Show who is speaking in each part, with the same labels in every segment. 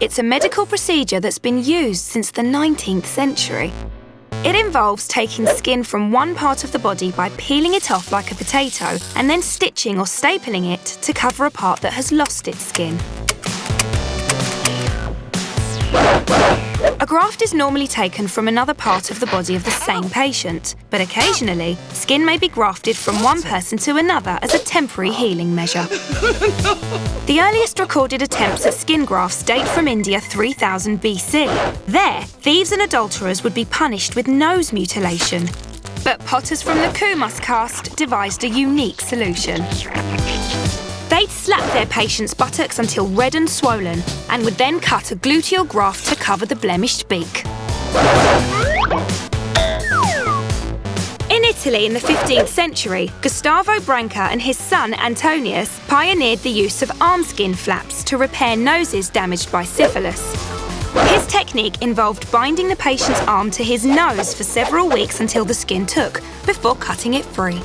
Speaker 1: It's a medical procedure that's been used since the 19th century. It involves taking skin from one part of the body by peeling it off like a potato and then stitching or stapling it to cover a part that has lost its skin. A graft is normally taken from another part of the body of the same patient, but occasionally, skin may be grafted from one person to another as a temporary healing measure. The earliest recorded attempts at skin grafts date from India 3000 BC. There, thieves and adulterers would be punished with nose mutilation. But potters from the Kumas caste devised a unique solution. They'd slap their patient's buttocks until red and swollen, and would then cut a gluteal graft to cover the blemished beak. In Italy in the 15th century, Gustavo Branca and his son Antonius pioneered the use of arm skin flaps to repair noses damaged by syphilis. His technique involved binding the patient's arm to his nose for several weeks until the skin took, before cutting it free.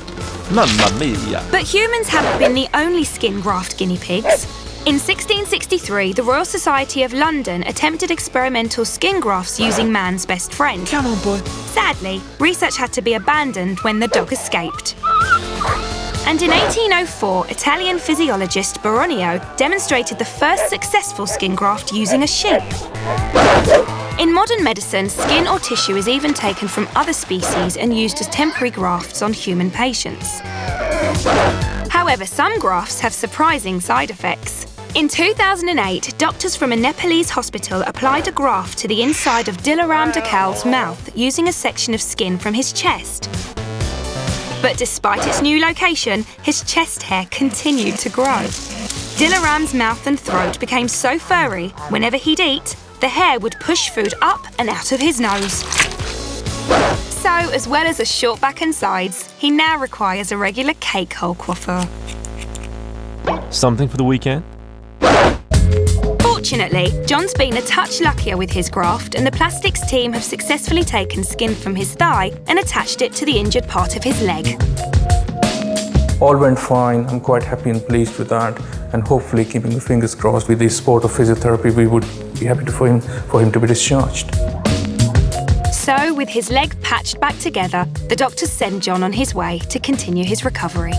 Speaker 2: Mamma mia!
Speaker 1: But humans haven't been the only skin graft guinea pigs. In 1663, the Royal Society of London attempted experimental skin grafts using man's best friend.
Speaker 2: Come on, boy.
Speaker 1: Sadly, research had to be abandoned when the dog escaped. And in 1804, Italian physiologist Baronio demonstrated the first successful skin graft using a sheep. In modern medicine, skin or tissue is even taken from other species and used as temporary grafts on human patients. However, some grafts have surprising side effects. In 2008, doctors from a Nepalese hospital applied a graft to the inside of Dilaram Dakal's mouth using a section of skin from his chest. But despite its new location, his chest hair continued to grow. Dilaram's mouth and throat became so furry, whenever he'd eat, the hair would push food up and out of his nose. So, as well as a short back and sides, he now requires a regular cake hole coiffure.
Speaker 2: Something for the weekend?
Speaker 1: Fortunately, John's been a touch luckier with his graft, and the plastics team have successfully taken skin from his thigh and attached it to the injured part of his leg.
Speaker 3: All went fine. I'm quite happy and pleased with that, and hopefully, keeping the fingers crossed, with the sport of physiotherapy, we would be happy for him to be discharged.
Speaker 1: So, with his leg patched back together, the doctors send John on his way to continue his recovery.